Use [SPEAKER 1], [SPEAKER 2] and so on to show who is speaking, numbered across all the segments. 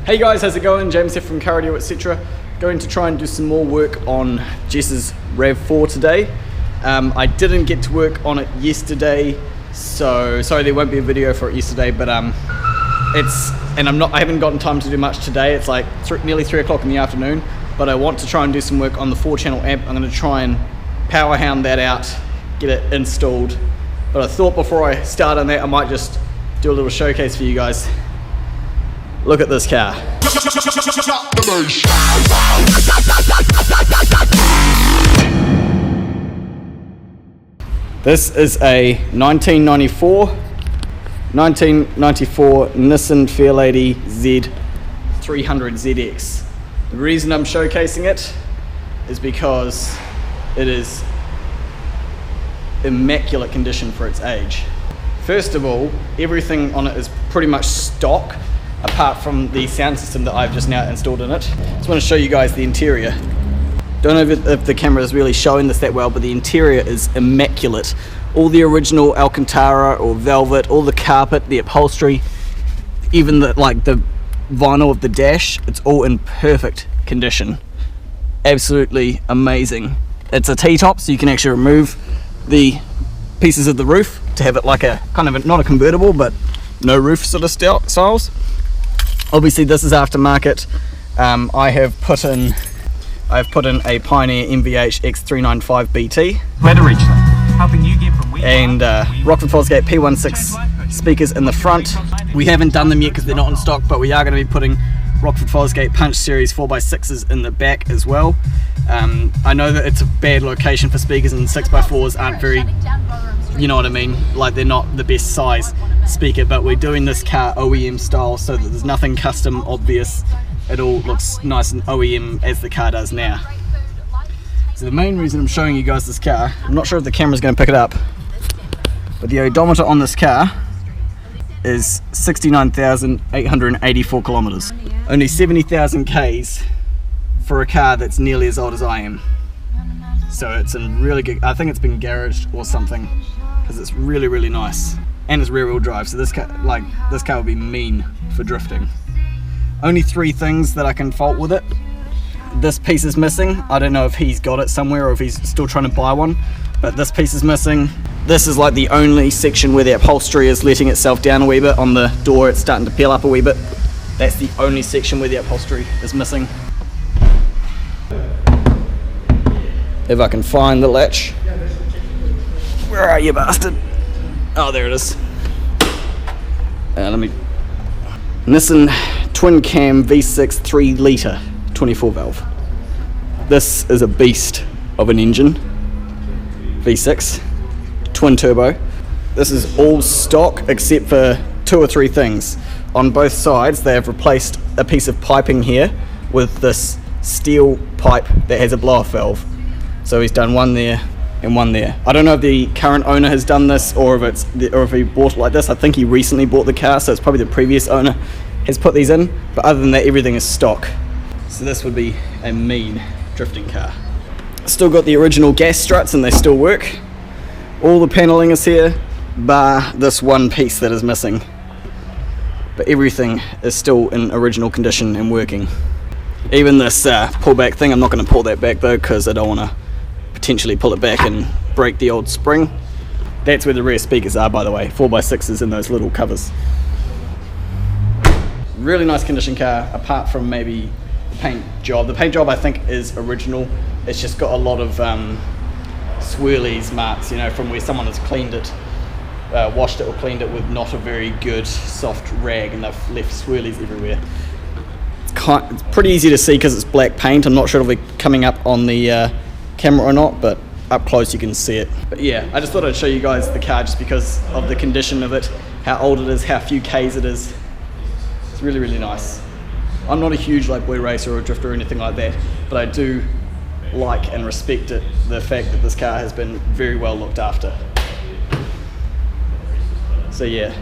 [SPEAKER 1] Hey guys, how's it going? James here from Audio.etc. Going to try and do some more work on Jess's RAV4 today. I didn't get to work on it yesterday, so sorry there won't be a video for it yesterday, but I haven't gotten time to do much today. It's like nearly 3 o'clock in the afternoon, but I want to try and do some work on the 4-channel amp. I'm going to try and power hound that out, get it installed. But I thought before I start on that, I might just do a little showcase for you guys. Look at this car. This is a 1994 Nissan Fairlady Z300ZX. The reason I'm showcasing it is because it is immaculate condition for its age. First of all, everything on it is pretty much stock, apart from the sound system that I've just now installed in it. Just want to show you guys the interior. Don't know if the camera is really showing this that well, but the interior is immaculate. All the original Alcantara or velvet, all the carpet, the upholstery, even the vinyl of the dash, it's all in perfect condition. Absolutely amazing. It's a T-top, so you can actually remove the pieces of the roof to have it like a kind of not a convertible, but no roof sort of styles. Obviously this is aftermarket. I've put in a Pioneer MVH X395 BT.
[SPEAKER 2] Where to reach them? Helping you get from
[SPEAKER 1] and Rockford Fosgate P16 speakers in the front. We haven't done them yet because they're not in stock, but we are going to be putting Rockford Fosgate Punch Series 4x6s in the back as well. I know that it's a bad location for speakers, and 6x4s aren't very, you know what I mean, like they're not the best size speaker, but we're doing this car OEM style so that there's nothing custom obvious. It all looks nice and OEM as the car does now. So the main reason I'm showing you guys this car, I'm not sure if the camera's going to pick it up, but the odometer on this car is 69,884 kilometers. Only 70,000 Ks for a car that's nearly as old as I am. So it's in really good, I think it's been garaged or something, because it's really, really nice. And it's rear wheel drive, so this car would be mean for drifting. Only 3 things that I can fault with it. This piece is missing. I don't know if he's got it somewhere or if he's still trying to buy one, but this piece is missing. This is like the only section where the upholstery is letting itself down a wee bit. On the door it's starting to peel up a wee bit. That's the only section where the upholstery is missing. If I can find the latch. Where are you, bastard? Oh, there it is. Nissan twin cam V6 3 litre 24 valve. This is a beast of an engine. V6 twin turbo. This is all stock except for 2 or 3 things. On both sides they have replaced a piece of piping here with this steel pipe that has a blow-off valve. So he's done one there and one there. I don't know if the current owner has done this or if he bought it like this. I think he recently bought the car, so it's probably the previous owner has put these in, but other than that everything is stock. So this would be a mean drifting car. Still got the original gas struts and they still work. All the paneling is here, bar this one piece that is missing. But everything is still in original condition and working. Even this pullback thing, I'm not going to pull that back though, because I don't want to potentially pull it back and break the old spring. That's where the rear speakers are, by the way, 4x6s in those little covers. Really nice condition car, apart from maybe the paint job. The paint job I think is original. It's just got a lot of swirlies marks, you know, from where someone has cleaned it, washed it or cleaned it with not a very good soft rag, and they've left swirlies everywhere. It's pretty easy to see because it's black paint. I'm not sure if it'll be coming up on the camera or not, but up close you can see it. But yeah, I just thought I'd show you guys the car just because of the condition of it, how old it is, how few Ks it is. It's really, really nice. I'm not a huge boy racer or a drifter or anything like that, but I do like and respect the fact that this car has been very well looked after. So yeah,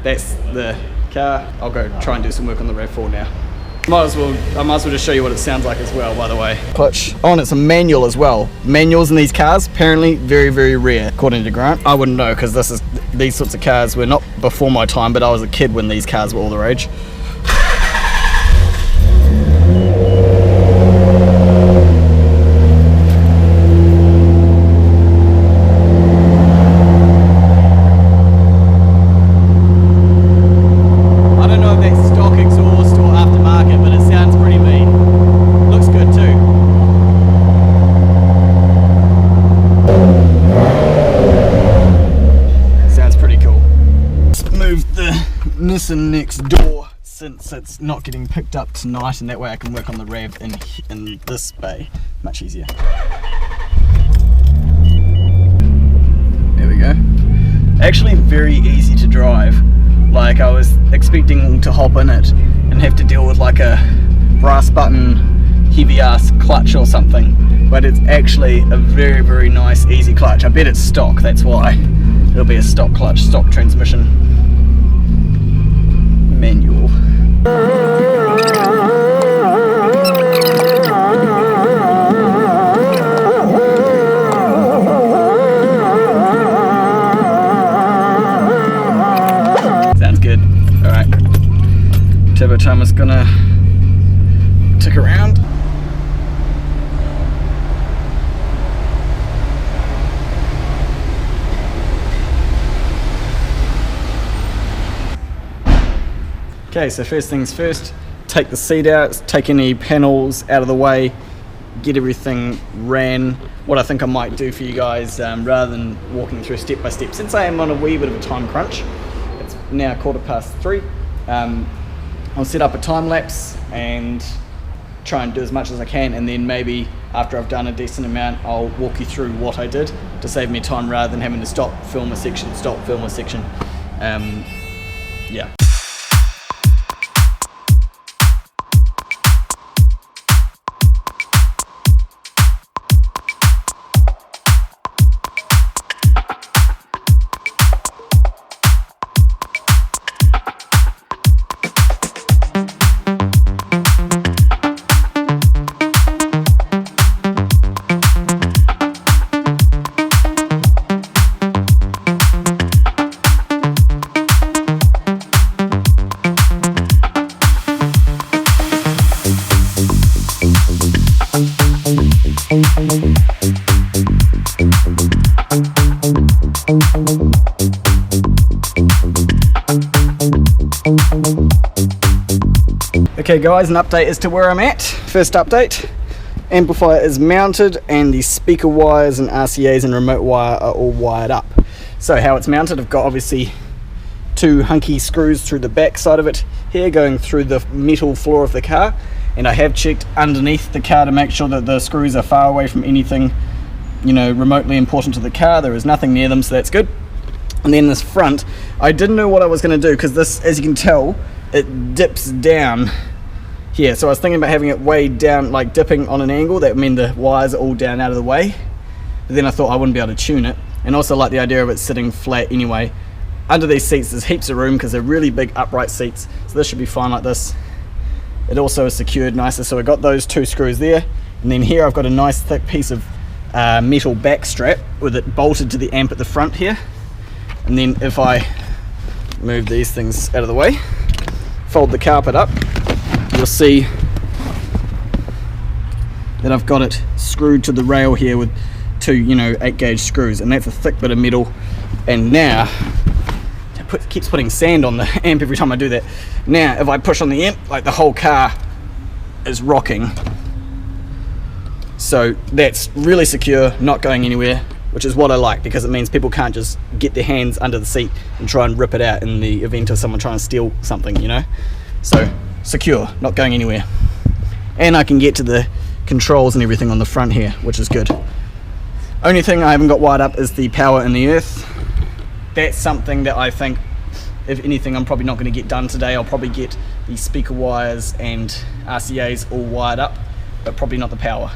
[SPEAKER 1] that's the car. I'll go try and do some work on the RAV4 now. I might as well just show you what it sounds like as well, by the way. Clutch. Oh, and it's a manual as well. Manuals in these cars, apparently very, very rare, according to Grant. I wouldn't know, because these sorts of cars were not before my time, but I was a kid when these cars were all the rage. so it's not getting picked up tonight, and that way I can work on the rev in this bay much easier. There we go. Actually very easy to drive. Like, I was expecting to hop in it and have to deal with like a brass button heavy ass clutch or something, but it's actually a very nice easy clutch. I bet it's stock, that's why. It'll be a stock clutch, stock transmission manual. Sounds good. Alright. Turbo timer's gonna tick around. Okay, so first things first, take the seat out, take any panels out of the way, get everything ran. What I think I might do for you guys, rather than walking through step by step, since I am on a wee bit of a time crunch, it's now 3:15, I'll set up a time lapse and try and do as much as I can, and then maybe after I've done a decent amount, I'll walk you through what I did to save me time rather than having to stop, film a section, stop, film a section. Yeah. Okay guys, an update as to where I'm at. First update, amplifier is mounted and the speaker wires and RCAs and remote wire are all wired up. So how it's mounted, I've got obviously two hunky screws through the back side of it here going through the metal floor of the car, and I have checked underneath the car to make sure that the screws are far away from anything, you know, remotely important to the car. There is nothing near them, so that's good. And then this front, I didn't know what I was going to do because this, as you can tell, it dips down here. So I was thinking about having it way down, like dipping on an angle. That would mean the wires are all down out of the way. But then I thought I wouldn't be able to tune it. And also like the idea of it sitting flat anyway. Under these seats there's heaps of room because they're really big upright seats. So this should be fine like this. It also is secured nicer. So I got those two screws there. And then here I've got a nice thick piece of metal back strap with it bolted to the amp at the front here. And then if I move these things out of the way, fold the carpet up, you'll see that I've got it screwed to the rail here with two, 8-gauge screws, and that's a thick bit of metal. And now it keeps putting sand on the amp every time I do that. Now if I push on the amp, like the whole car is rocking. So that's really secure, not going anywhere, which is what I like, because it means people can't just get their hands under the seat and try and rip it out in the event of someone trying to steal something, So secure, not going anywhere. And I can get to the controls and everything on the front here, which is good. Only thing I haven't got wired up is the power and the earth. That's something that I think, if anything, I'm probably not going to get done today. I'll probably get the speaker wires and RCAs all wired up, but probably not the power.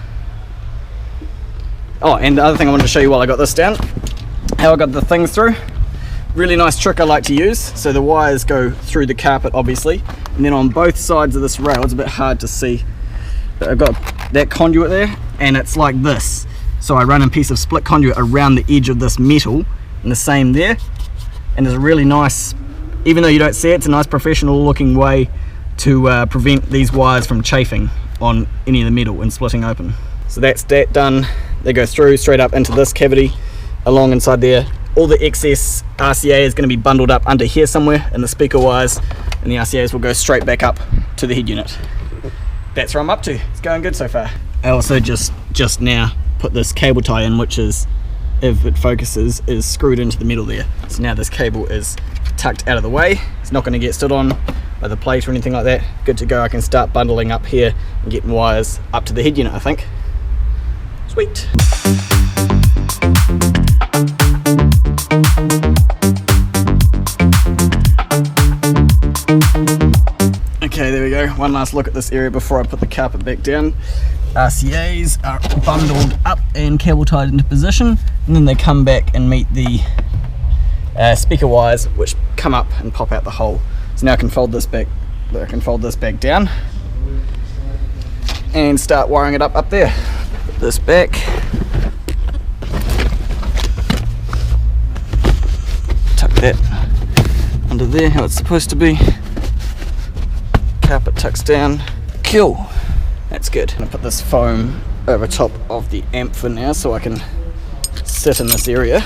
[SPEAKER 1] Oh, and the other thing I wanted to show you while I got this down, how I got the things through. Really nice trick I like to use. So the wires go through the carpet, obviously, and then on both sides of this rail, it's a bit hard to see, but I've got that conduit there, and it's like this. So I run a piece of split conduit around the edge of this metal, and the same there. And there's a really nice, even though you don't see it, it's a nice professional looking way to prevent these wires from chafing on any of the metal and splitting open. So that's that done. They go through straight up into this cavity along inside there. All the excess RCA is going to be bundled up under here somewhere in the speaker wires, and the RCAs will go straight back up to the head unit. That's where I'm up to. It's going good so far. I also just now put this cable tie in, which is, if it focuses, is screwed into the middle there. So now this cable is tucked out of the way. It's not going to get stood on by the plate or anything like that. Good to go. I can start bundling up here and getting wires up to the head unit, I think. Sweet. Okay, there we go. One last look at this area before I put the carpet back down. RCAs are bundled up and cable tied into position, and then they come back and meet the speaker wires, which come up and pop out the hole. So now I can fold this back. I can fold this back down and start wiring it up there. Put this back. Tuck that under there, how it's supposed to be. Carpet tucks down. Cool. That's good. I'm gonna put this foam over top of the amp for now so I can sit in this area.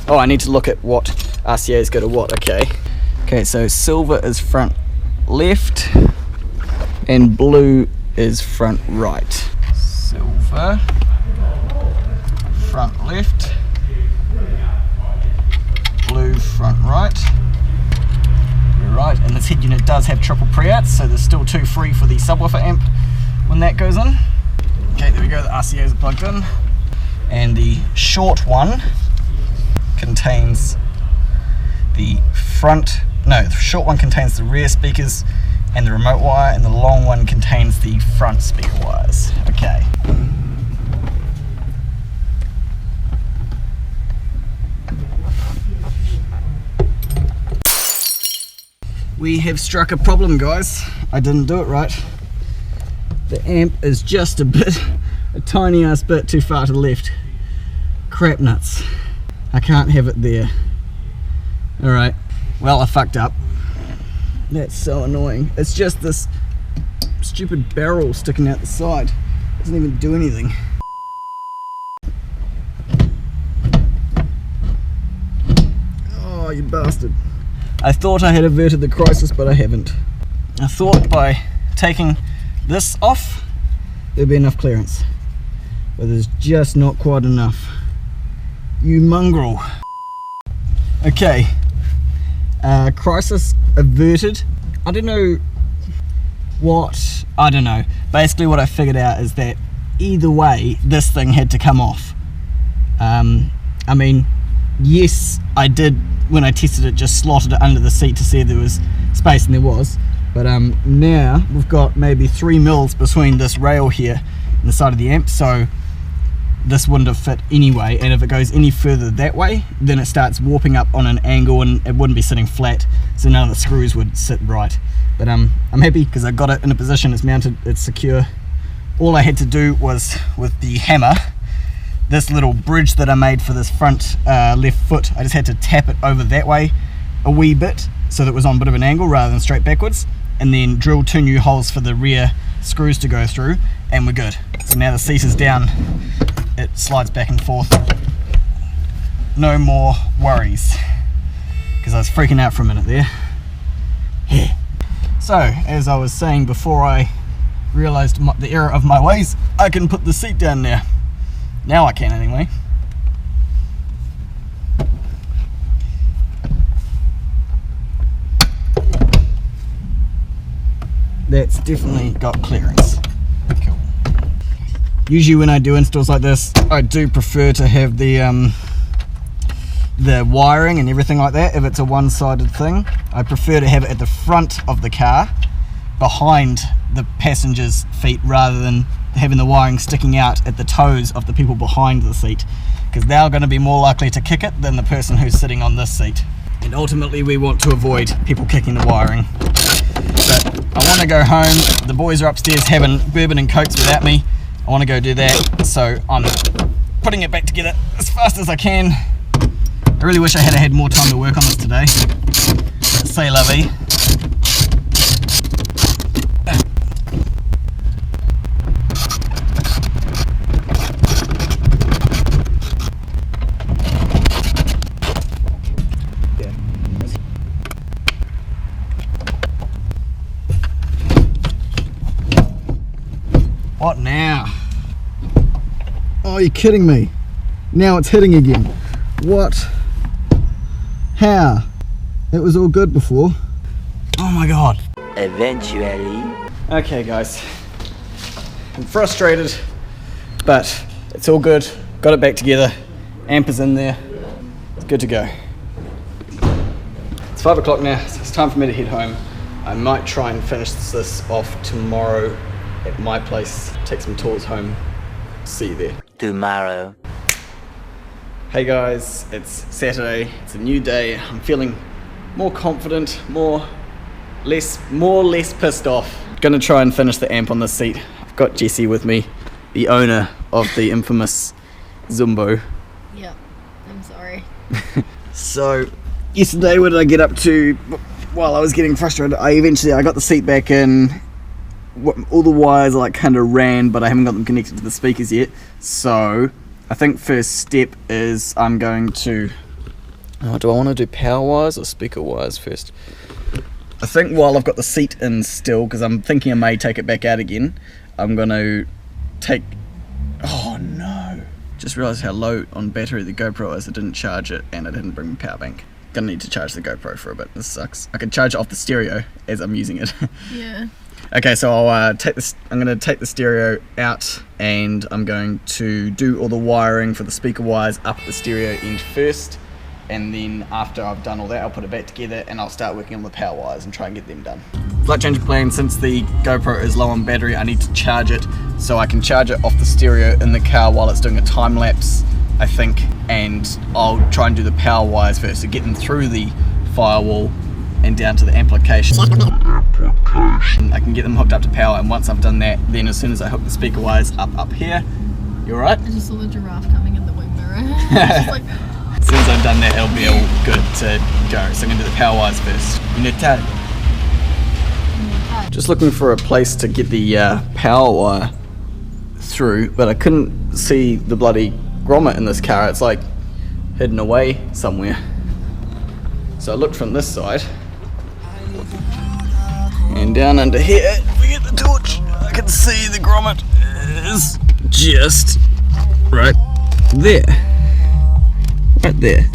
[SPEAKER 1] Oh, I need to look at what RCAs go to what. Okay, so silver is front left and blue is front right. Silver, front left, blue, front right. Right, and this head unit does have triple pre-outs, so there's still 2 free for the subwoofer amp when that goes in. Okay, there we go, the RCAs are plugged in. And the short one contains the short one contains the rear speakers and the remote wire, and the long one contains the front speaker wires. Okay. We have struck a problem, guys. I didn't do it right. The amp is just a tiny ass bit too far to the left. Crap nuts. I can't have it there. Alright, well, I fucked up. That's so annoying. It's just this stupid barrel sticking out the side. It doesn't even do anything. Oh, you bastard. I thought I had averted the crisis, but I haven't. I thought by taking this off, there'd be enough clearance. But there's just not quite enough. You mongrel. Okay. Crisis averted. I don't know. Basically what I figured out is that either way, this thing had to come off. I mean, yes, I did, when I tested it, just slotted it under the seat to see if there was space, and there was. But now we've got maybe 3 mils between this rail here and the side of the amp, so this wouldn't have fit anyway, and if it goes any further that way, then it starts warping up on an angle and it wouldn't be sitting flat, so none of the screws would sit right. But I'm happy because I got it in a position, it's mounted, it's secure. All I had to do was, with the hammer, this little bridge that I made for this front left foot, I just had to tap it over that way a wee bit so that it was on a bit of an angle rather than straight backwards, and then drill 2 new holes for the rear screws to go through, and we're good. So now the seat is down, it slides back and forth. No more worries, because I was freaking out for a minute there. So, as I was saying before I realised the error of my ways, I can put the seat down now. Now I can, anyway. That's definitely got clearance. Cool. Usually when I do installs like this, I do prefer to have the wiring and everything like that. If it's a one-sided thing, I prefer to have it at the front of the car, behind the passenger's feet, rather than having the wiring sticking out at the toes of the people behind the seat, because they're going to be more likely to kick it than the person who's sitting on this seat. And ultimately we want to avoid people kicking the wiring. But I want to go home. The boys are upstairs having bourbon and cokes without me. I want to go do that, so I'm putting it back together as fast as I can. I really wish I had more time to work on this today. But c'est la vie. What now? Oh, you're kidding me. Now it's hitting again. What? How? It was all good before. Oh my god.
[SPEAKER 3] Eventually.
[SPEAKER 1] Okay guys, I'm frustrated, but it's all good. Got it back together. Amp is in there. It's good to go. It's 5 o'clock now, so it's time for me to head home. I might try and finish this off tomorrow at my place. Take some tours home. See you there.
[SPEAKER 3] Tomorrow.
[SPEAKER 1] Hey guys, it's Saturday. It's a new day. I'm feeling more confident, less pissed off. Gonna try and finish the amp on this seat. I've got Jesse with me, the owner of the infamous Zumbo.
[SPEAKER 4] Yep, I'm sorry.
[SPEAKER 1] So, yesterday what did I get up to? While I was getting frustrated, I got the seat back in. All the wires like kind of ran, but I haven't got them connected to the speakers yet. So, I think first step is I'm going to... do I want to do power wires or speaker wires first? I think while I've got the seat in still, because I'm thinking I may take it back out again, I'm going to take... Oh no! Just realised how low on battery the GoPro is. I didn't charge it and I didn't bring my power bank. Gonna need to charge the GoPro for a bit. This sucks. I can charge it off the stereo as I'm using it.
[SPEAKER 4] Yeah.
[SPEAKER 1] Okay, so I'll take this. I'm going to take the stereo out and I'm going to do all the wiring for the speaker wires up at the stereo end first. And then after I've done all that, I'll put it back together and I'll start working on the power wires and try and get them done. Flight change plan, since the GoPro is low on battery, I need to charge it so I can charge it off the stereo in the car while it's doing a time lapse, I think. And I'll try and do the power wires first to get them through the firewall and down to the amplification. I can get them hooked up to power, and once I've done that, then as soon as I hook the speaker wires up here, you alright?
[SPEAKER 4] I just saw the giraffe coming in the wing mirror. Just like,
[SPEAKER 1] as soon as I've done that, it'll be all good to go. So I'm going to do the power wires first. Just looking for a place to get the power wire through, but I couldn't see the bloody grommet in this car. It's like hidden away somewhere. So I looked from this side, and down under here, if we get the torch, I can see the grommet is just right there. Right there.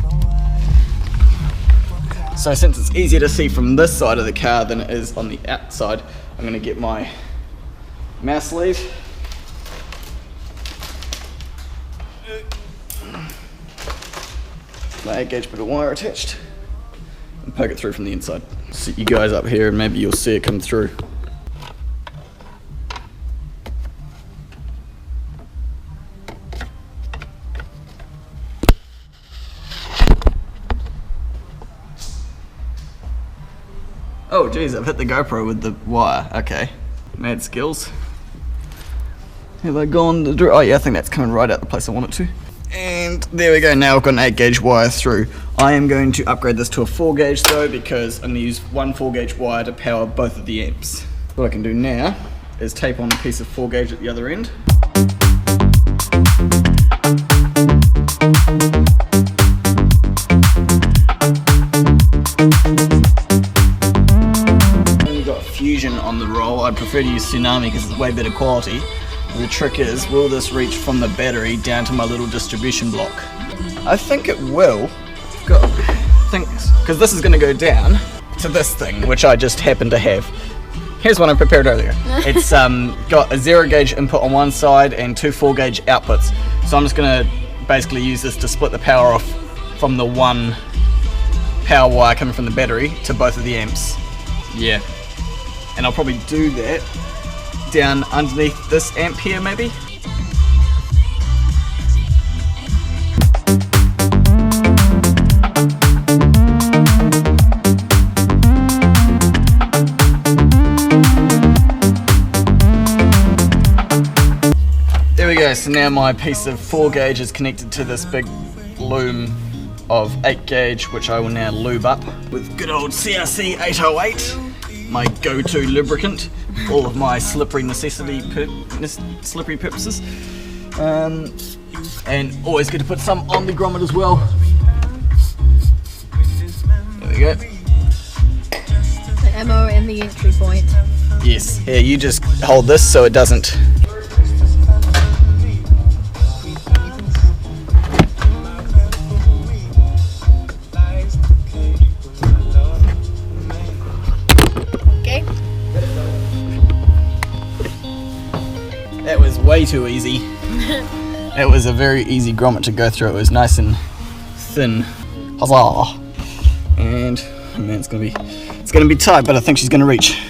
[SPEAKER 1] So since it's easier to see from this side of the car than it is on the outside, I'm going to get my mouse sleeve. My 8-gauge bit of wire attached. And poke it through from the inside. Sit you guys up here and maybe you'll see it come through. Oh geez, I've hit the GoPro with the wire. Okay. Mad skills. Have I gone the oh yeah, I think that's coming right out the place I want it to. And there we go, now I've got an 8-gauge wire through. I am going to upgrade this to a 4-gauge though, because I'm going to use one 4-gauge wire to power both of the amps. What I can do now is tape on a piece of 4-gauge at the other end. I've got Fusion on the roll. I'd prefer to use Tsunami because it's way better quality. The trick is, will this reach from the battery down to my little distribution block? I think it will. Because this is going to go down to this thing, which I just happen to have. Here's one I prepared earlier. It's got a 0-gauge input on one side and 2 4-gauge outputs. So I'm just going to basically use this to split the power off from the one power wire coming from the battery to both of the amps. Yeah. And I'll probably do that down underneath this amp here maybe. There we go, so now my piece of 4-gauge is connected to this big loom of 8-gauge, which I will now lube up with good old CRC 808, my go-to lubricant. All of my slippery purposes, and always good to put some on the grommet as well. There we go.
[SPEAKER 4] the ammo and the entry point.
[SPEAKER 1] Yes. Here, you just hold this so it doesn't. was way too easy. It was a very easy grommet to go through. It was nice and thin. Huzzah! And man, it's gonna be tight, but I think she's gonna reach.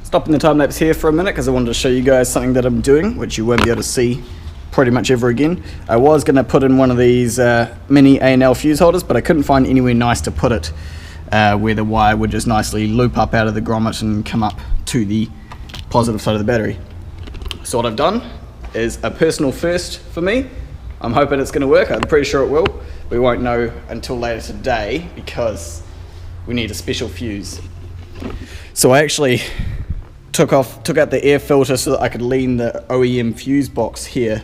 [SPEAKER 1] Stopping the time lapse here for a minute because I wanted to show you guys something that I'm doing, which you won't be able to see pretty much ever again. I was going to put in one of these mini A&L fuse holders, but I couldn't find anywhere nice to put it where the wire would just nicely loop up out of the grommet and come up to the positive side of the battery. So what I've done is a personal first for me. I'm hoping it's going to work. I'm pretty sure it will. We won't know until later today because we need a special fuse. So I actually took out the air filter so that I could lean the OEM fuse box here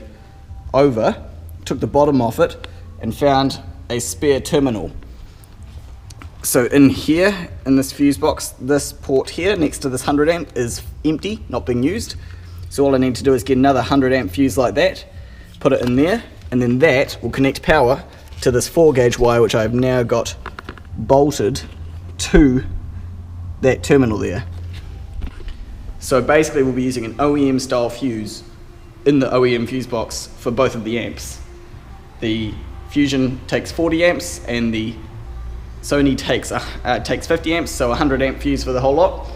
[SPEAKER 1] over, took the bottom off it and found a spare terminal. So in here, in this fuse box, this port here next to this 100 amp is empty, not being used. So all I need to do is get another 100 amp fuse like that, put it in there, and then that will connect power to this 4 gauge wire, which I've now got bolted to that terminal there. So basically we'll be using an OEM style fuse in the OEM fuse box for both of the amps. The Fusion takes 40 amps and the Sony takes 50 amps, so 100 amp fuse for the whole lot,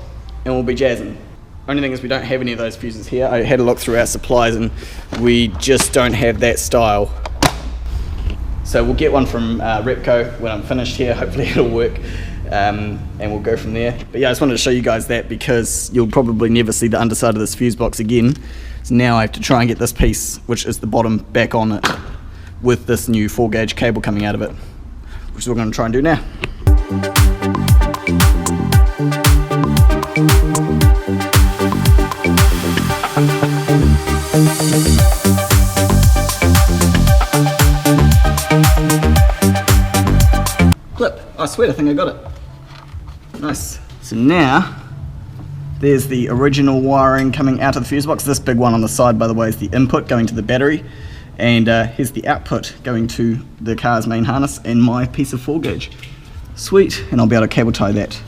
[SPEAKER 1] and we'll be jazzing. Only thing is we don't have any of those fuses here. I had a look through our supplies and we just don't have that style. So we'll get one from Repco when I'm finished here. Hopefully it'll work. And we'll go from there. But yeah, I just wanted to show you guys that because you'll probably never see the underside of this fuse box again. So now I have to try and get this piece, which is the bottom, back on it with this new 4 gauge cable coming out of it, which is what we're going to try and do now. Clip. I swear, I think I got it. Nice. So now, there's the original wiring coming out of the fuse box. This big one on the side, by the way, is the input going to the battery. And here's the output going to the car's main harness and my piece of 4 gauge. Sweet. And I'll be able to cable tie that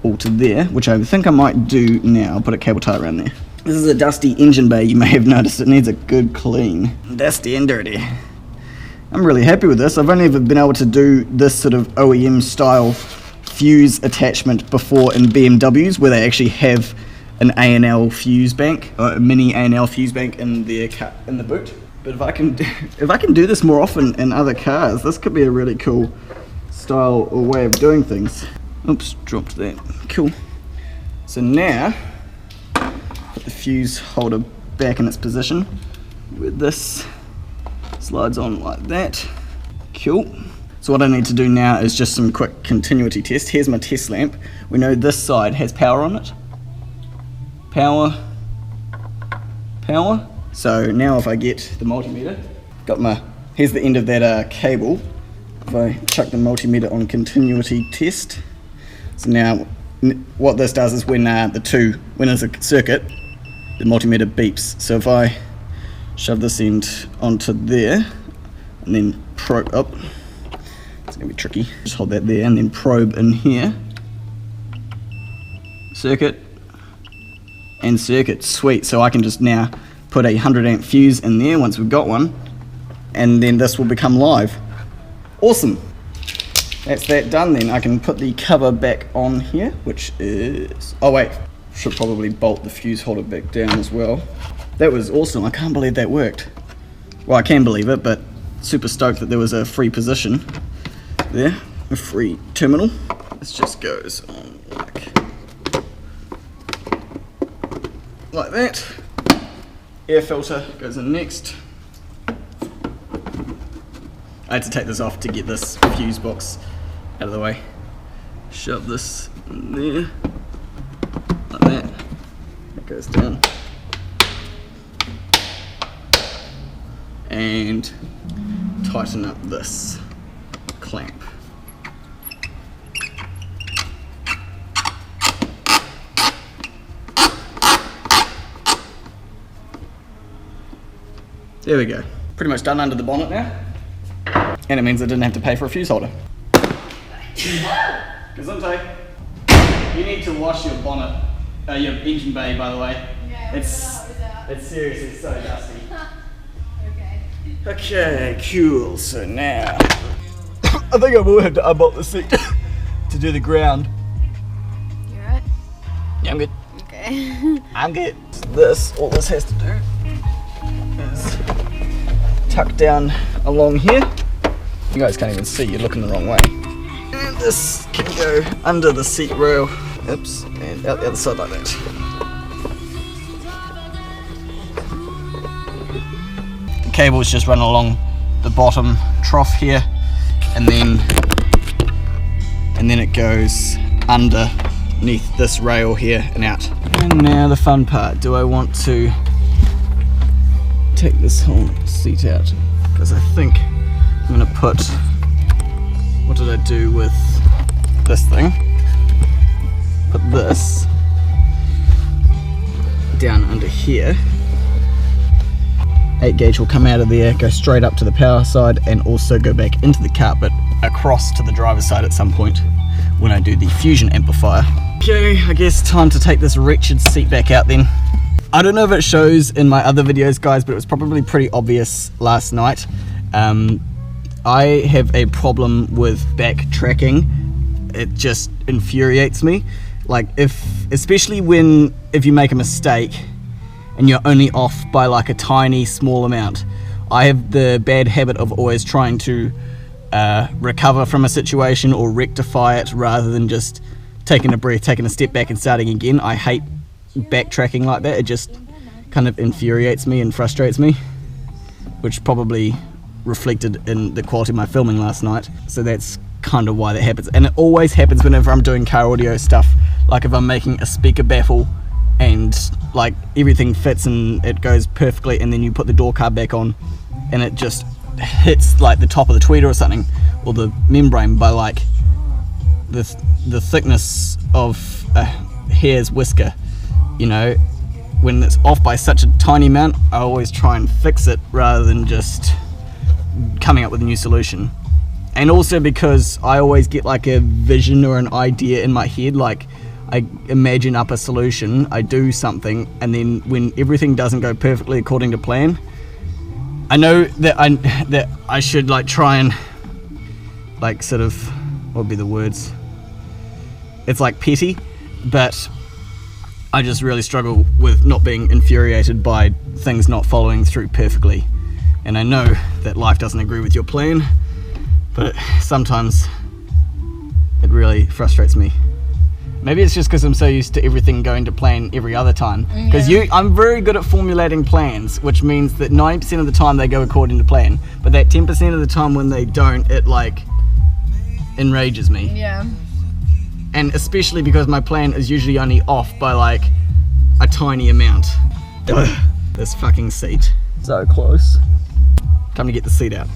[SPEAKER 1] all to there, which I think I might do now. I'll put a cable tie around there. This is a dusty engine bay. You may have noticed it needs a good clean. Dusty and dirty. I'm really happy with this. I've only ever been able to do this sort of OEM style fuse attachment before in BMWs, where they actually have an A&L fuse bank, or a mini A&L fuse bank in the boot. But if I can do this more often in other cars, this could be a really cool style or way of doing things. Oops, dropped that. Cool. So now, put the fuse holder back in its position with this. Slides on like that. Cool. So what I need to do now is just some quick continuity test. Here's my test lamp. We know this side has power on it. Power. Power. So now if I get the multimeter, here's the end of that cable. If I chuck the multimeter on continuity test. So now what this does is when there's a circuit, the multimeter beeps. So if I shove this end onto there and then probe up. It's gonna be tricky. Just hold that there and then probe in here. Circuit and circuit. Sweet. So I can just now put a 100 amp fuse in there once we've got one, and then this will become live. Awesome. That's that done then. I can put the cover back on here, which is, oh wait, should probably bolt the fuse holder back down as well. That was awesome. I can't believe that worked. Well, I can believe it, but super stoked that there was a free position there, a free terminal. This just goes on like that. Air filter goes in next. I had to take this off to get this fuse box out of the way. Shove this in there, like that. It goes down. And tighten up this clamp. There we go. Pretty much done under the bonnet now. And it means I didn't have to pay for a fuse holder. Gesundheit. You need to wash your bonnet, your engine bay, by the way.
[SPEAKER 4] Yeah,
[SPEAKER 1] It's seriously so dusty.
[SPEAKER 4] Okay.
[SPEAKER 1] Okay, cool. So now, I think I will have to unbolt the seat to do the ground.
[SPEAKER 4] You alright?
[SPEAKER 1] Yeah, I'm good.
[SPEAKER 4] Okay.
[SPEAKER 1] I'm good. All this has to do is tuck down along here. You guys can't even see, you're looking the wrong way. And this can go under the seat rail. Oops, and out the other side like that. The cables just run along the bottom trough here, and then it goes underneath this rail here and out. And now the fun part, do I want to take this whole seat out? Because I think I'm gonna put, what did I do with this thing? Put this down under here. 8 gauge will come out of there, go straight up to the power side, and also go back into the cart, but across to the driver's side at some point when I do the fusion amplifier. Okay, I guess time to take this wretched seat back out then. I don't know if it shows in my other videos, guys, but it was probably pretty obvious last night. I have a problem with backtracking. It just infuriates me. Like, especially if you make a mistake and you're only off by like a tiny small amount. I have the bad habit of always trying to recover from a situation or rectify it rather than just taking a breath, taking a step back and starting again. I hate backtracking like that. It just kind of infuriates me and frustrates me, which probably reflected in the quality of my filming last night. So that's kind of why that happens, and it always happens whenever I'm doing car audio stuff. Like if I'm making a speaker baffle and like everything fits and it goes perfectly, and then you put the door card back on and it just hits like the top of the tweeter or something, or the membrane by like the thickness of a hair's whisker, you know. When it's off by such a tiny amount, I always try and fix it rather than just coming up with a new solution. And also because I always get like a vision or an idea in my head, like I imagine up a solution, I do something, and then when everything doesn't go perfectly according to plan, I know that I should like try and like sort of, what would be the words? It's like petty, but I just really struggle with not being infuriated by things not following through perfectly. And I know that life doesn't agree with your plan, but sometimes it really frustrates me. Maybe it's just because I'm so used to everything going to plan every other time. Because I'm very good at formulating plans, which means that 90% of the time they go according to plan. But that 10% of the time when they don't, it like enrages me.
[SPEAKER 4] Yeah.
[SPEAKER 1] And especially because my plan is usually only off by like a tiny amount. Ugh, this fucking seat. So close. Time to get the seat out.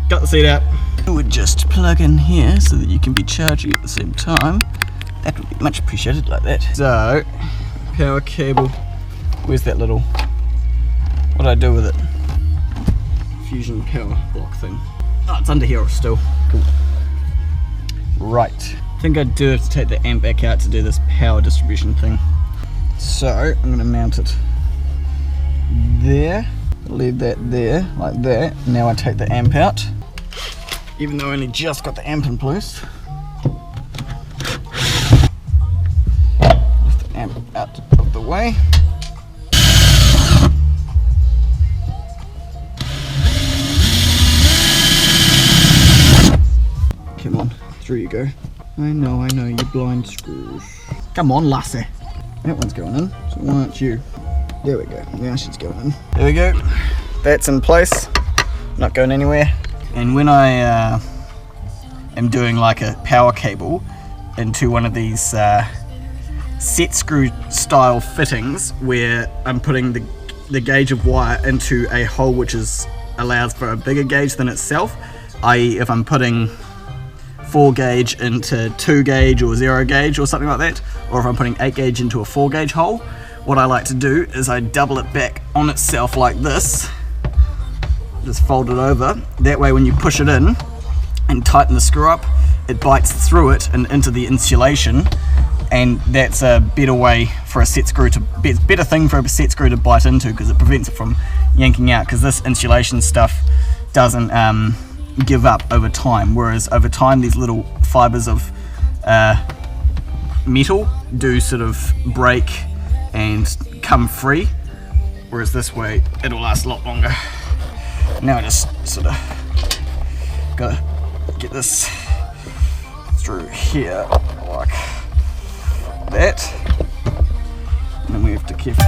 [SPEAKER 1] Got the seat out. It would just plug in here so that you can be charging at the same time. That would be much appreciated like that. So, power cable. Where's that little, what do I do with it? Fusion power block thing. Oh, it's under here still. Cool. Right. I think I do have to take the amp back out to do this power distribution thing. So, I'm going to mount it there. Leave that there, like that. Now I take the amp out. Even though I only just got the amp in place. Lift the amp out of the way. Come on, through you go. I know, you blind screws. Come on, lassie. That one's going in, so why aren't you? There we go, now she's going in. There we go, that's in place, not going anywhere. And when I am doing like a power cable into one of these set screw style fittings where I'm putting the gauge of wire into a hole which is allows for a bigger gauge than itself, i.e. if I'm putting 4 gauge into 2 gauge or 0 gauge or something like that, or if I'm putting 8 gauge into a 4 gauge hole, what I like to do is I double it back on itself like this, just fold it over, that way when you push it in and tighten the screw up, it bites through it and into the insulation, and that's a better way for a set screw to, better thing for a set screw to bite into, because it prevents it from yanking out, because this insulation stuff doesn't give up over time, whereas over time these little fibers of metal do sort of break and come free, whereas this way it'll last a lot longer. Now I just sort of gotta get this through here like that, and then we have to carefully.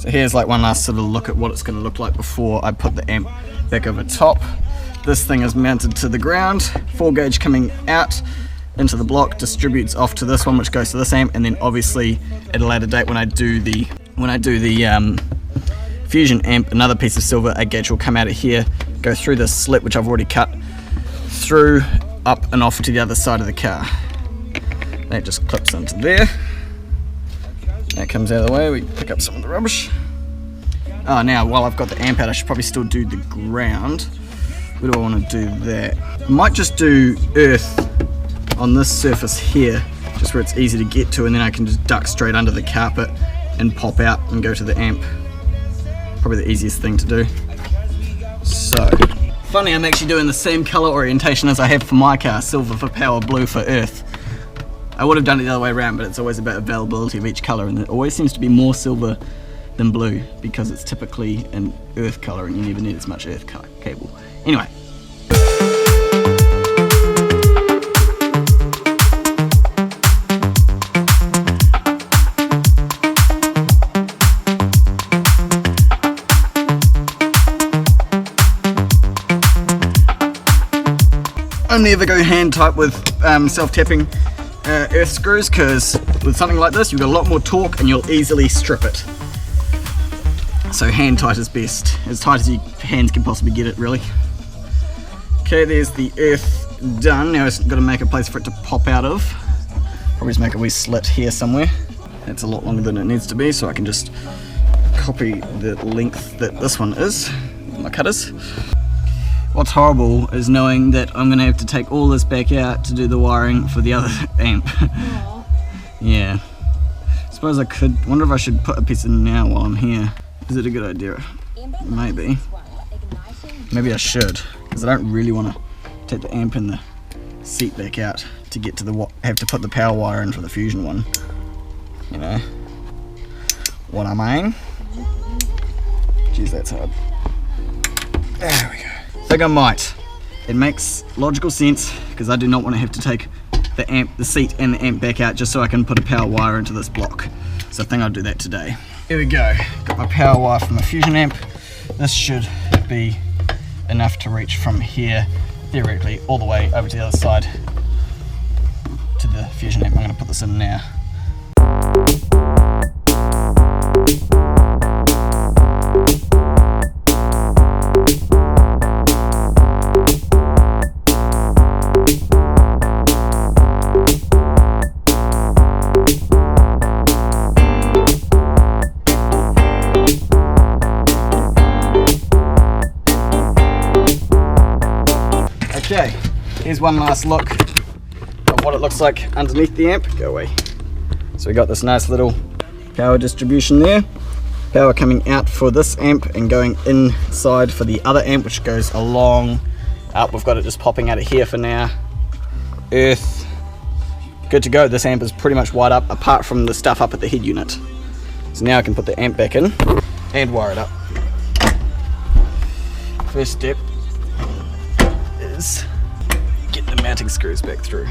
[SPEAKER 1] Here's like one last sort of look at what it's going to look like before I put the amp back over top. This thing is mounted to the ground, 4 gauge coming out into the block, distributes off to this one which goes to this amp, and then obviously at a later date when I do the Fusion amp, another piece of silver 8 gauge will come out of here, go through this slit which I've already cut through, up and off to the other side of the car. That just clips into there. That comes out of the way, we pick up some of the rubbish. Oh, now while I've got the amp out, I should probably still do the ground. Where do I want to do that? I might just do earth on this surface here, just where it's easy to get to, and then I can just duck straight under the carpet and pop out and go to the amp. Probably the easiest thing to do. So, funny, I'm actually doing the same color orientation as I have for my car, silver for power, blue for earth. I would have done it the other way around, but it's always about availability of each color, and it always seems to be more silver than blue because it's typically an earth color and you never need as much earth cable. Anyway. Only ever go hand type with self-tapping earth screws, because with something like this you've got a lot more torque and you'll easily strip it. So hand tight is best, as tight as your hands can possibly get it, really. Okay, there's the earth done. Now I've got to make a place for it to pop out of. Probably just make a wee slit here somewhere. That's a lot longer than it needs to be, so I can just copy the length that this one is with my cutters. What's horrible is knowing that I'm going to have to take all this back out to do the wiring for the other amp. Yeah. Suppose I could, wonder if I should put a piece in now while I'm here. Is it a good idea? Maybe. Maybe I should, because I don't really want to take the amp and the seat back out to get to the, have to put the power wire in for the Fusion one. You know what I mean? Jeez, that's hard. There we go. I think I might. It makes logical sense, because I do not want to have to take the amp, the seat and the amp back out just so I can put a power wire into this block. So I think I'll do that today. Here we go. Got my power wire from the Fusion amp. This should be enough to reach from here, theoretically, all the way over to the other side to the Fusion amp. I'm going to put this in now. Okay, here's one last look of what it looks like underneath the amp. Go away. So we got this nice little power distribution there. Power coming out for this amp and going inside for the other amp, which goes along up. We've got it just popping out of here for now. Earth. Good to go. This amp is pretty much wired up apart from the stuff up at the head unit. So now I can put the amp back in and wire it up. First step, is get the mounting screws back through.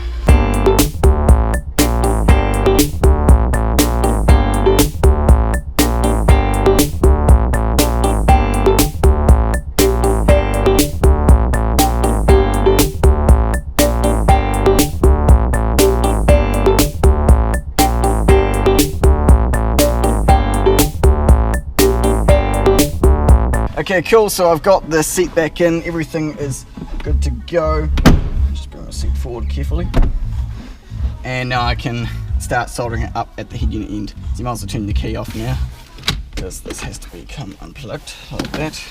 [SPEAKER 1] Okay, cool, so I've got the seat back in, everything is good to go. Just bring the seat forward carefully. And now I can start soldering it up at the head unit end. So you might as well turn the key off now, because this has to become unplugged like that.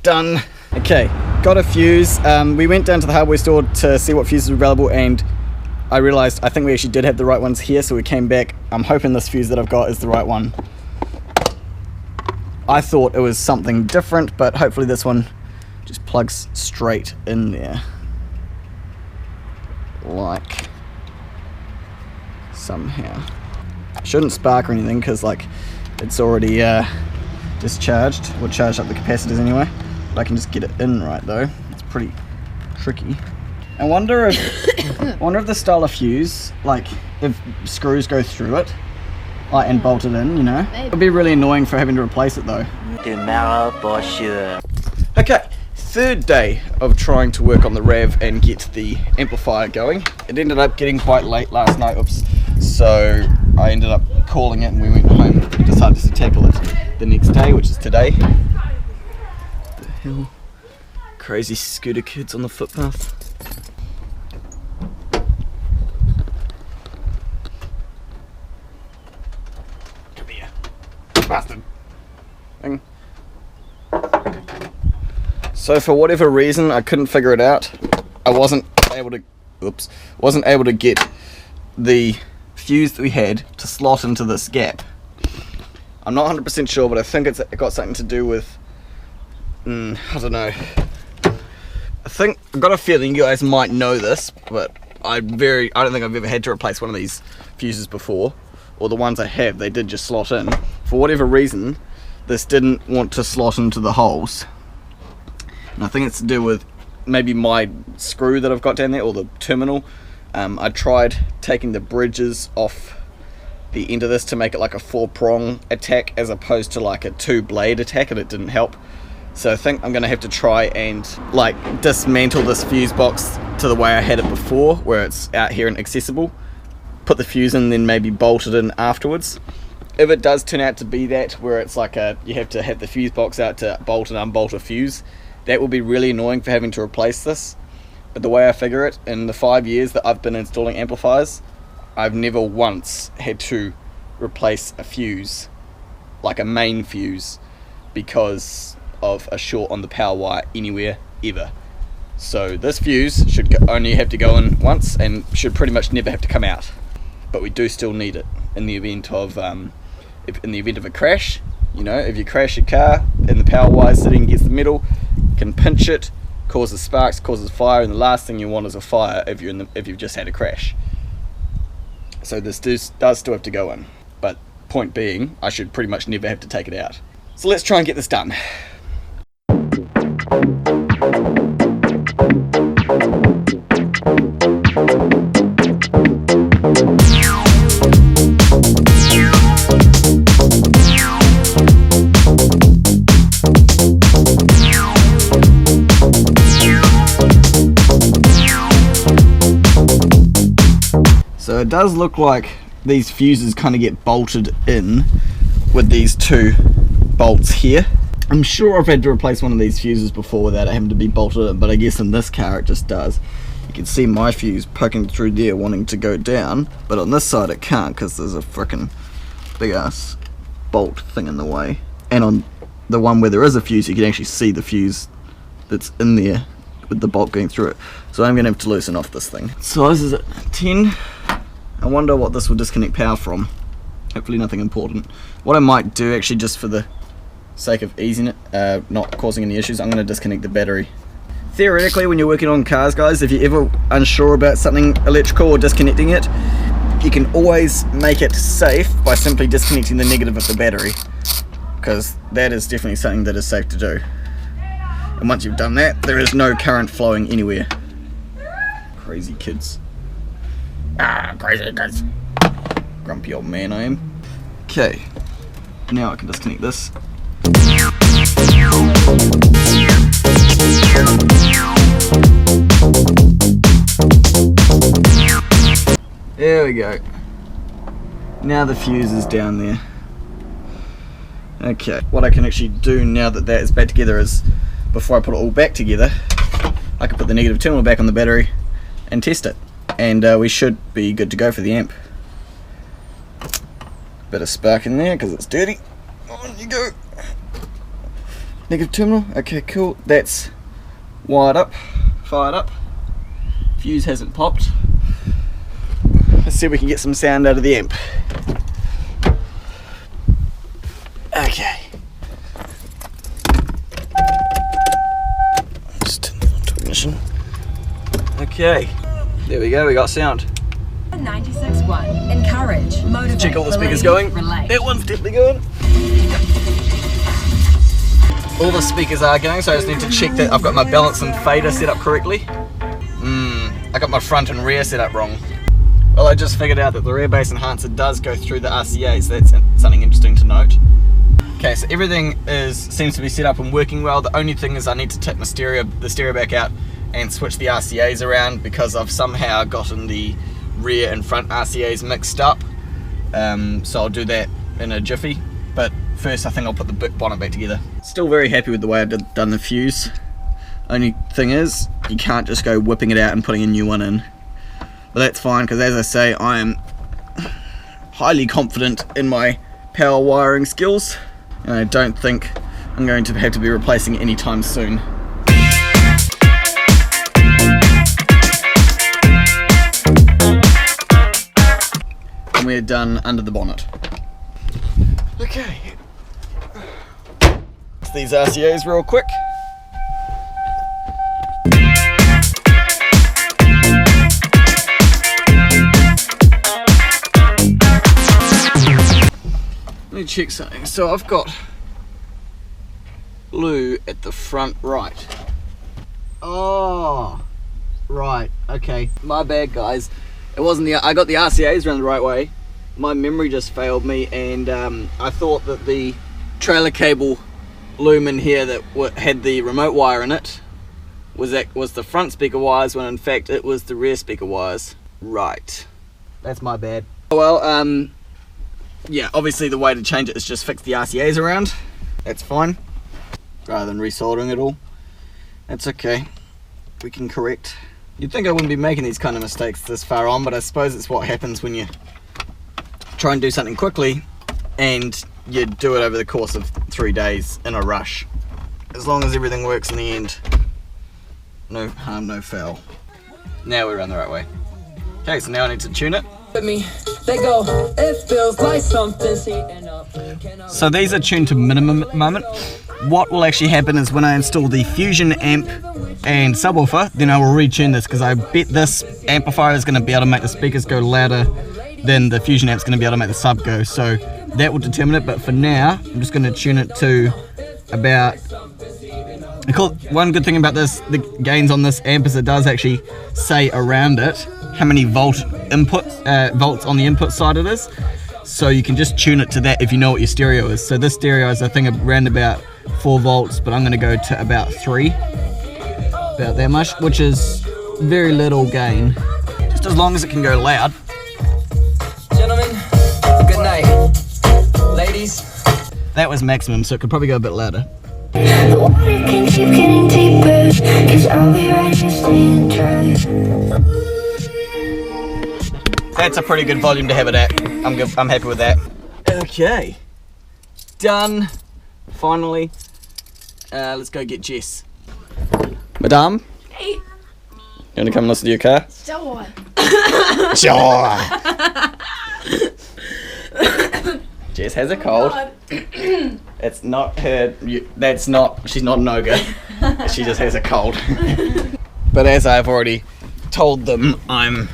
[SPEAKER 1] Done. Okay, got a fuse. We went down to the hardware store to see what fuses were available, and I realized I think we actually did have the right ones here, so we came back. I'm hoping this fuse that I've got is the right one. I thought it was something different, but hopefully this one just plugs straight in there, like somehow. Shouldn't spark or anything, because like it's already discharged, or charged up the capacitors anyway. But I can just get it in right though. It's pretty tricky. I wonder if the style of fuse, like if screws go through it, like and bolt it in, you know. It would be really annoying for having to replace it though.
[SPEAKER 3] Tomorrow for sure.
[SPEAKER 1] Okay, third day of trying to work on the RAV and get the amplifier going. It ended up getting quite late last night, so I ended up calling it and we went home. Decided to tackle it the next day, which is today. What the hell? Crazy scooter kids on the footpath. Come here, bastard. Thing. So for whatever reason, I couldn't figure it out. I wasn't able to get the fuse that we had to slot into this gap. I'm not 100% sure, but I think it's got something to do with, I don't know. I've got a feeling you guys might know this, but I don't think I've ever had to replace one of these fuses before, or the ones I have, they did just slot in. For whatever reason, this didn't want to slot into the holes. And I think it's to do with maybe my screw that I've got down there, or the terminal. I tried taking the bridges off the end of this to make it like a 4-prong attack as opposed to like a 2-blade attack, and it didn't help. So I think I'm gonna have to try and like dismantle this fuse box to the way I had it before, where it's out here and accessible, put the fuse in, then maybe bolt it in afterwards. If it does turn out to be that, where it's like you have to have the fuse box out to bolt and unbolt a fuse, that will be really annoying for having to replace this. But the way I figure it, in the 5 years that I've been installing amplifiers, I've never once had to replace a fuse, like a main fuse, because of a short on the power wire anywhere, ever. So this fuse should only have to go in once and should pretty much never have to come out. But we do still need it in the event of a crash. You know, if you crash your car and the power wire sitting against the metal, can pinch it, causes sparks, causes fire, and the last thing you want is a fire if you've just had a crash. So this does still have to go in, but point being, I should pretty much never have to take it out. So let's try and get this done. So it does look like these fuses kind of get bolted in with these two bolts here. I'm sure I've had to replace one of these fuses before without it having to be bolted in, but I guess in this car it just does. You can see my fuse poking through there wanting to go down, but on this side it can't because there's a frickin' big ass bolt thing in the way. And on the one where there is a fuse, you can actually see the fuse that's in there with the bolt going through it. So I'm going to have to loosen off this thing. Size is at 10. I wonder what this will disconnect power from. Hopefully nothing important. What I might do, actually, just for the sake of easing it, not causing any issues, I'm going to disconnect the battery. Theoretically, when you're working on cars, guys, if you're ever unsure about something electrical or disconnecting it, you can always make it safe by simply disconnecting the negative of the battery, because that is definitely something that is safe to do. And once you've done that, there is no current flowing anywhere. Crazy kids. Crazy kids. Grumpy old man I am. Okay, now I can disconnect this. There we go. Now the fuse is down there. Okay, what I can actually do now that that is back together is, before I put it all back together, I can put the negative terminal back on the battery and test it. And we should be good to go for the amp. Bit of spark in there because it's dirty. On you go. Negative terminal. Okay, cool. That's wired up, fired up. Fuse hasn't popped. Let's see if we can get some sound out of the amp. Okay. Just turn that on to ignition. Okay. There we go, we got sound.
[SPEAKER 5] 96.1. Encourage, motivate,
[SPEAKER 1] check all the speakers
[SPEAKER 5] believe,
[SPEAKER 1] going.
[SPEAKER 5] relate.
[SPEAKER 1] That one's definitely going. All the speakers are going, so I just need to check that I've got my balance and fader set up correctly. I got my front and rear set up wrong. Well, I just figured out that the rear bass enhancer does go through the RCA, so that's something interesting to note. Okay, so everything seems to be set up and working well. The only thing is I need to take the stereo back out and switch the RCAs around, because I've somehow gotten the rear and front RCAs mixed up. So I'll do that in a jiffy, but first I think I'll put the bonnet back together. Still very happy with the way I've done the fuse. Only thing is, you can't just go whipping it out and putting a new one in. But that's fine, because as I say, I am highly confident in my power wiring skills, and I don't think I'm going to have to be replacing it anytime soon. And we're done under the bonnet. Okay. These RCAs real quick. Let me check something. So I've got blue at the front right. Oh, right. Okay, my bad, guys. It wasn't I got the RCAs around the right way. My memory just failed me, and I thought that the trailer cable lumen here that had the remote wire in it was the front speaker wires, when in fact it was the rear speaker wires. Right. That's my bad. Well, yeah, obviously the way to change it is just fix the RCAs around. That's fine. Rather than resoldering it all. That's okay. We can correct. You'd think I wouldn't be making these kind of mistakes this far on, but I suppose it's what happens when you try and do something quickly and you do it over the course of 3 days in a rush. As long as everything works in the end, no harm, no foul. Now we're on the right way. Okay, so now I need to tune it. So these are tuned to minimum at the moment. What will actually happen is when I install the Fusion amp and subwoofer, then I will retune this, because I bet this amplifier is going to be able to make the speakers go louder than the Fusion amp's going to be able to make the sub go. So that will determine it, but for now I'm just going to tune it to about, one good thing about this, the gains on this amp, is it does actually say around it how many volts on the input side it is. So you can just tune it to that if you know what your stereo is. So this stereo is, I think, around about 4 volts, but I'm going to go to about 3. About that much, which is very little gain. Just as long as it can go loud, That was maximum, so it could probably go a bit louder.
[SPEAKER 6] The water can keep getting deeper, 'cause I'll be right here staying dry.
[SPEAKER 1] That's a pretty good volume to have it at. I'm happy with that. Okay. Done. Finally. Let's go get Jess. Madame?
[SPEAKER 4] Hey.
[SPEAKER 1] You want to come listen to your car?
[SPEAKER 4] Sure.
[SPEAKER 1] Sure. Jess has a cold. It's not her. She's not an ogre. She just has a cold. But as I've already told them, I'm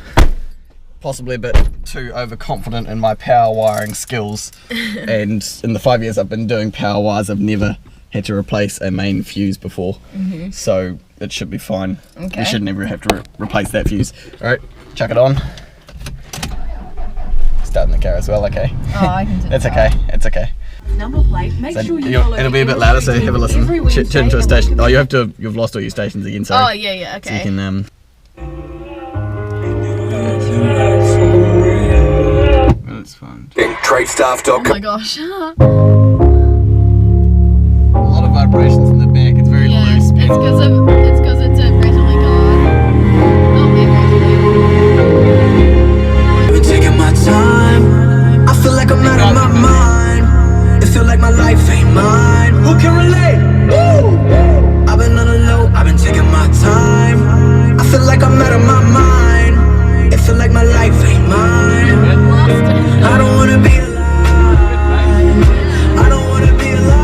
[SPEAKER 1] possibly a bit too overconfident in my power wiring skills. And in the 5 years I've been doing power wires, I've never had to replace a main fuse before. So it should be fine.
[SPEAKER 4] Okay.
[SPEAKER 1] You shouldn't ever have to replace that fuse. Alright, chuck it on. Starting the car as well, okay?
[SPEAKER 4] Oh, I can do
[SPEAKER 1] It's okay, it's okay.
[SPEAKER 5] Number plate. Make
[SPEAKER 1] So
[SPEAKER 5] sure you follow
[SPEAKER 1] it'll be a bit louder, so have a listen. Turn to a station. Oh, you've lost all your stations again,
[SPEAKER 4] Oh,
[SPEAKER 1] sorry.
[SPEAKER 4] yeah,
[SPEAKER 1] So you
[SPEAKER 4] okay.
[SPEAKER 1] can, That's fine.
[SPEAKER 4] Oh my gosh.
[SPEAKER 1] A lot of vibrations in the back, it's very
[SPEAKER 4] Yeah,
[SPEAKER 1] loose.
[SPEAKER 4] it's because it's a recently car. Not big recently.
[SPEAKER 7] Been taking my time. I feel like I'm out of my mind. It feel like my life ain't mine. Who can relate? Woo! I've been on the low, I've been taking my time. I feel like I'm out of my mind. It feel like my life ain't mine. I don't wanna be alive. I don't wanna be alive.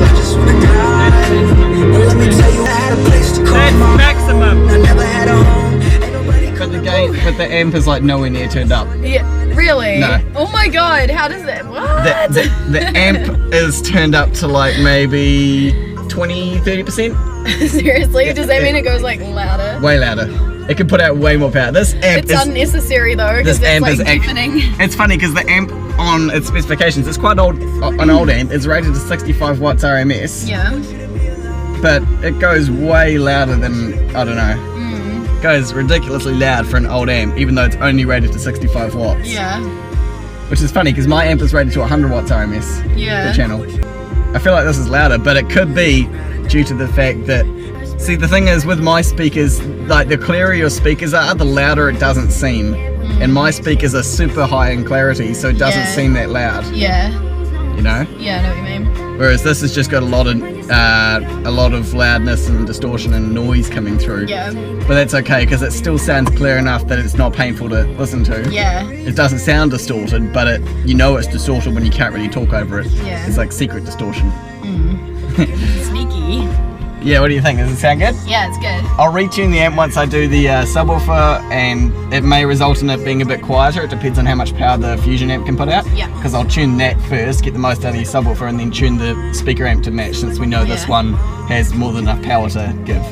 [SPEAKER 7] I just wanna die. And let me tell you, I had a place to call home.
[SPEAKER 1] maximum.
[SPEAKER 7] I never had a home. Ain't nobody
[SPEAKER 1] But the amp is like nowhere near turned up.
[SPEAKER 4] Yeah, really?
[SPEAKER 1] No.
[SPEAKER 4] Oh my god, how does that? What?
[SPEAKER 1] The amp is turned up to like maybe 20-30%.
[SPEAKER 4] Seriously? Does that mean it goes like louder?
[SPEAKER 1] Way louder. It can put out way more power. This amp
[SPEAKER 4] It's
[SPEAKER 1] is
[SPEAKER 4] unnecessary though,
[SPEAKER 1] this
[SPEAKER 4] because it's
[SPEAKER 1] amp
[SPEAKER 4] like
[SPEAKER 1] is
[SPEAKER 4] deafening.
[SPEAKER 1] It's funny because the amp on its specifications, it's quite old, an old amp. It's rated to 65 watts RMS,
[SPEAKER 4] Yeah.
[SPEAKER 1] but it goes way louder than, I don't know. It goes ridiculously loud for an old amp, even though it's only rated to 65 watts.
[SPEAKER 4] Yeah.
[SPEAKER 1] Which is funny because my amp is rated to 100 watts RMS.
[SPEAKER 4] Yeah.
[SPEAKER 1] The channel. I feel like this is louder, but it could be due to the fact that, see, the thing is with my speakers, like the clearer your speakers are, the louder it doesn't seem. And my speakers are super high in clarity, so it doesn't
[SPEAKER 4] Yeah.
[SPEAKER 1] seem that loud,
[SPEAKER 4] Yeah.
[SPEAKER 1] you know?
[SPEAKER 4] Yeah, I know what you mean.
[SPEAKER 1] Whereas this has just got a lot of loudness and distortion and noise coming through.
[SPEAKER 4] Yeah.
[SPEAKER 1] But that's okay because it still sounds clear enough that it's not painful to listen to.
[SPEAKER 4] Yeah.
[SPEAKER 1] It doesn't sound distorted, but you know it's distorted when you can't really talk over it.
[SPEAKER 4] Yeah.
[SPEAKER 1] It's like secret distortion.
[SPEAKER 4] Sneaky.
[SPEAKER 1] Yeah, what do you think? Does it sound good?
[SPEAKER 4] Yeah, it's good.
[SPEAKER 1] I'll retune the amp once I do the subwoofer, and it may result in it being a bit quieter. It depends on how much power the Fusion amp can put out.
[SPEAKER 4] Yeah.
[SPEAKER 1] Because I'll tune that first, get the most out of your subwoofer, and then tune the speaker amp to match, since we know this
[SPEAKER 4] Yeah.
[SPEAKER 1] one has more than enough power to give.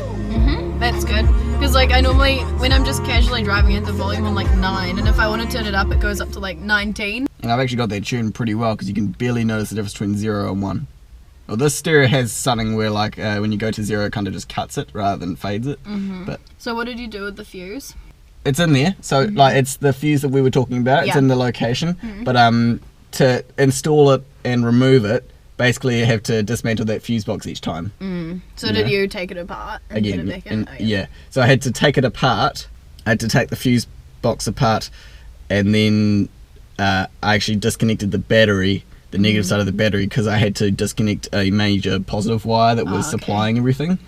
[SPEAKER 4] That's good. Because like I normally, when I'm just casually driving it, the volume on like 9, and if I want to turn it up, it goes up to like 19.
[SPEAKER 1] And I've actually got that tuned pretty well, because you can barely notice the difference between 0 and 1. Well, this stereo has something where like when you go to 0, it kind of just cuts it rather than fades it. But
[SPEAKER 4] So what did you do with the fuse?
[SPEAKER 1] it's in there, so like it's the fuse that we were talking about. It's
[SPEAKER 4] Yeah.
[SPEAKER 1] in the location, but to install it and remove it, basically you have to dismantle that fuse box each time.
[SPEAKER 4] So did you take it apart and
[SPEAKER 1] Again,
[SPEAKER 4] put it back in?
[SPEAKER 1] and,
[SPEAKER 4] Oh,
[SPEAKER 1] yeah. So I had to take it apart. I had to take the fuse box apart, and then I actually disconnected the battery, the negative side of the battery, because I had to disconnect a major positive wire that was
[SPEAKER 4] okay.
[SPEAKER 1] supplying everything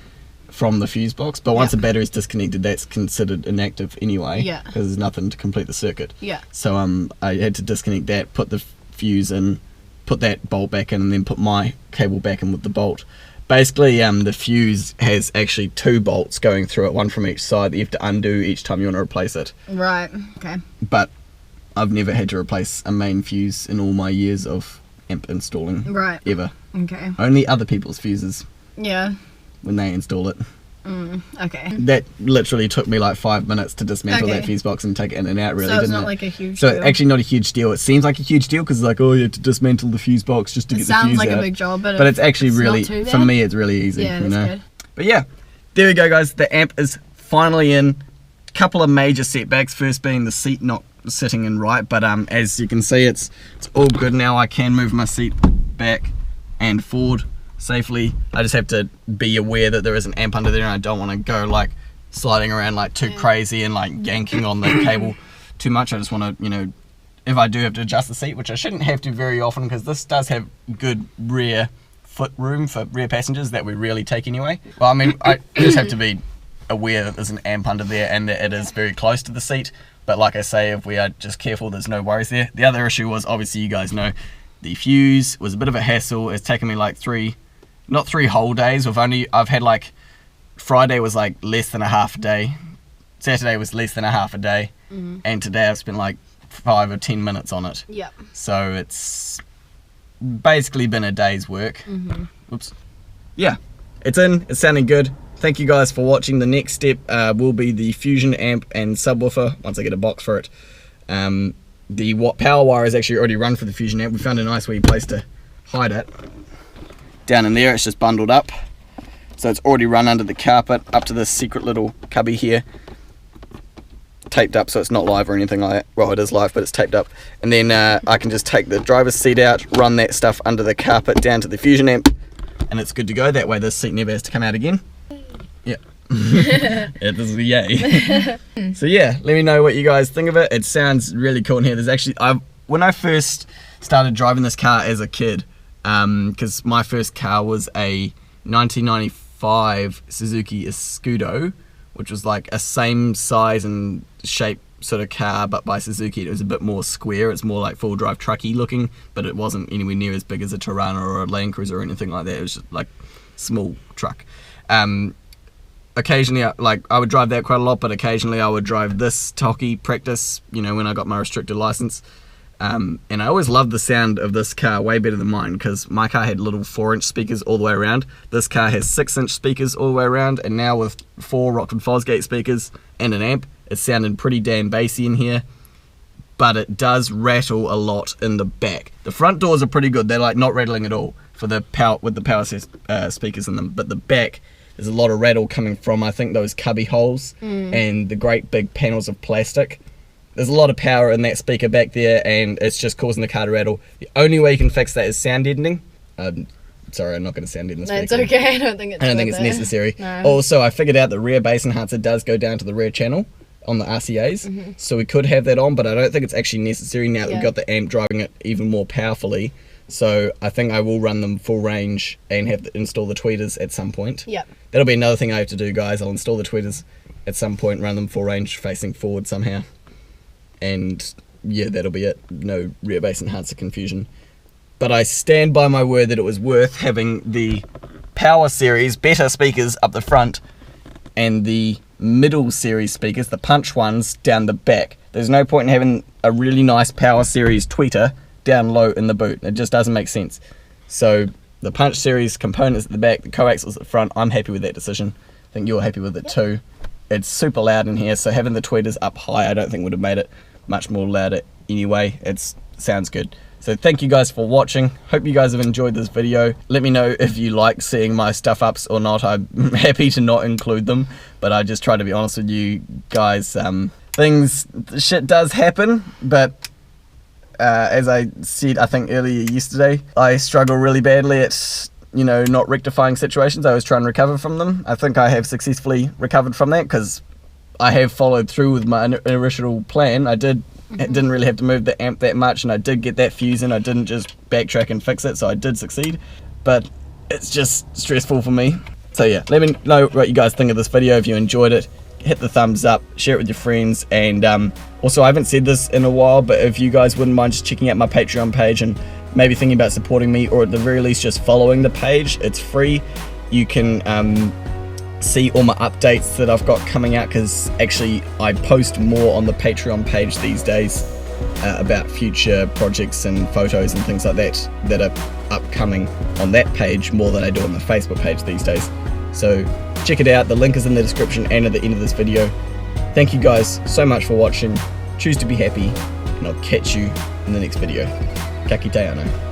[SPEAKER 1] from the fuse box. But once
[SPEAKER 4] Yeah.
[SPEAKER 1] the battery's disconnected, that's considered inactive anyway,
[SPEAKER 4] Yeah.
[SPEAKER 1] because there's nothing to complete the circuit.
[SPEAKER 4] Yeah.
[SPEAKER 1] So I had to disconnect that, put the fuse in, put that bolt back in, and then put my cable back in with the bolt. Basically, the fuse has actually 2 bolts going through it, one from each side, that you have to undo each time you want to replace it.
[SPEAKER 4] Right. Okay.
[SPEAKER 1] But I've never had to replace a main fuse in all my years of amp installing,
[SPEAKER 4] Right.
[SPEAKER 1] ever.
[SPEAKER 4] Okay.
[SPEAKER 1] Only other people's fuses
[SPEAKER 4] Yeah.
[SPEAKER 1] when they install it.
[SPEAKER 4] Okay.
[SPEAKER 1] That literally took me like 5 minutes to dismantle
[SPEAKER 4] Okay.
[SPEAKER 1] that fuse box and take it in and out, really,
[SPEAKER 4] So it's
[SPEAKER 1] didn't
[SPEAKER 4] not
[SPEAKER 1] it?
[SPEAKER 4] like a huge
[SPEAKER 1] So
[SPEAKER 4] deal.
[SPEAKER 1] actually not a huge deal. It seems like a huge deal because it's like, oh, you have to dismantle the fuse box just to
[SPEAKER 4] It
[SPEAKER 1] get the
[SPEAKER 4] sounds
[SPEAKER 1] fuse
[SPEAKER 4] like
[SPEAKER 1] out.
[SPEAKER 4] a big job, but
[SPEAKER 1] It's actually
[SPEAKER 4] not
[SPEAKER 1] really,
[SPEAKER 4] too
[SPEAKER 1] for
[SPEAKER 4] bad.
[SPEAKER 1] me, it's really easy.
[SPEAKER 4] Yeah,
[SPEAKER 1] you
[SPEAKER 4] that's
[SPEAKER 1] know?
[SPEAKER 4] good.
[SPEAKER 1] But yeah, there we go, guys. The amp is finally in. Couple of major setbacks. First being the seat not sitting in right, but as you can see, it's all good now. I can move my seat back and forward safely. I just have to be aware that there is an amp under there, and I don't want to go like sliding around like too crazy and like yanking on the cable too much. I just want to, you know, if I do have to adjust the seat, which I shouldn't have to very often, because this does have good rear foot room for rear passengers that we rarely take anyway. Well, I mean, I just have to be aware that there's an amp under there and that it is very close to the seat. But like I say, if we are just careful, there's no worries there. The other issue was, obviously you guys know, the fuse was a bit of a hassle. It's taken me like not three whole days. I've had like, Friday was like less than a half a day. Saturday was less than a half a day. And today I've spent like 5 or 10 minutes on it.
[SPEAKER 4] Yep.
[SPEAKER 1] So it's basically been a day's work. Oops. Yeah, it's in, it's sounding good. Thank you guys for watching. The next step will be the Fusion amp and subwoofer once I get a box for it. The power wire is actually already run for the Fusion amp. We found a nice wee place to hide it. Down in there, it's just bundled up. So it's already run under the carpet up to this secret little cubby here. Taped up so it's not live or anything like that. Well, it is live, but it's taped up. And then I can just take the driver's seat out, run that stuff under the carpet down to the Fusion amp, and it's good to go. That way this seat never has to come out again. Yeah. Yeah, this is a yay. So yeah, let me know what you guys think of it. It sounds really cool in here. There's actually, when I first started driving this car as a kid, because my first car was a 1995 Suzuki Escudo, which was like a same size and shape sort of car, but by Suzuki. It was a bit more square. It's more like full drive trucky looking, but it wasn't anywhere near as big as a Tirana or a Land Cruiser or anything like that. It was just like small truck. Occasionally, I would drive that quite a lot, but occasionally I would drive this to hockey practice, you know, when I got my restricted license. And I always loved the sound of this car way better than mine, because my car had little 4-inch speakers all the way around. This car has 6-inch speakers all the way around, and now with 4 Rockford Fosgate speakers and an amp, it's sounding pretty damn bassy in here. But it does rattle a lot in the back. The front doors are pretty good. They're like not rattling at all for the power with the power speakers in them. But the back, there's a lot of rattle coming from, I think, those cubby holes and the great big panels of plastic. There's a lot of power in that speaker back there, and it's just causing the car to rattle. The only way you can fix that is sound deadening. Sorry, I'm not going to sound deaden the speaker.
[SPEAKER 4] It's okay. I don't think it's
[SPEAKER 1] necessary.
[SPEAKER 4] No.
[SPEAKER 1] Also, I figured out the rear bass enhancer does go down to the rear channel on the RCAs, so we could have that on, but I don't think it's actually necessary now that we've got the amp driving it even more powerfully. So I think I will run them full range and have to install the tweeters at some point.
[SPEAKER 4] Yep.
[SPEAKER 1] That'll be another thing I have to do, guys. I'll install the tweeters at some point, run them full range facing forward somehow. And yeah, that'll be it. No rear bass enhancer confusion. But I stand by my word that it was worth having the Power Series better speakers up the front and the middle series speakers, the punch ones, down the back. There's no point in having a really nice Power Series tweeter down low in the boot. It just doesn't make sense. So the punch series components at the back, the coaxials at the front, I'm happy with that decision. I think you're happy with it too. It's super loud in here, so having the tweeters up high I don't think would have made it much more louder anyway. It sounds good. So thank you guys for watching. Hope you guys have enjoyed this video. Let me know if you like seeing my stuff ups or not. I'm happy to not include them, but I just try to be honest with you guys. Shit does happen, but as I said, I think earlier yesterday, I struggle really badly at, you know, not rectifying situations. I was trying to recover from them. I think I have successfully recovered from that, because I have followed through with my original plan. I didn't really have to move the amp that much, and I did get that fuse in. I didn't just backtrack and fix it, so I did succeed. But it's just stressful for me. So yeah, let me know what you guys think of this video. If you enjoyed it, hit the thumbs up, share it with your friends, and also I haven't said this in a while, but if you guys wouldn't mind just checking out my Patreon page and maybe thinking about supporting me, or at the very least just following the page. It's free. You can see all my updates that I've got coming out, because actually I post more on the Patreon page these days about future projects and photos and things like that that are upcoming on that page more than I do on the Facebook page these days. So check it out. The link is in the description and at the end of this video. Thank you guys so much for watching. Choose to be happy, and I'll catch you in the next video. Ka kite anō.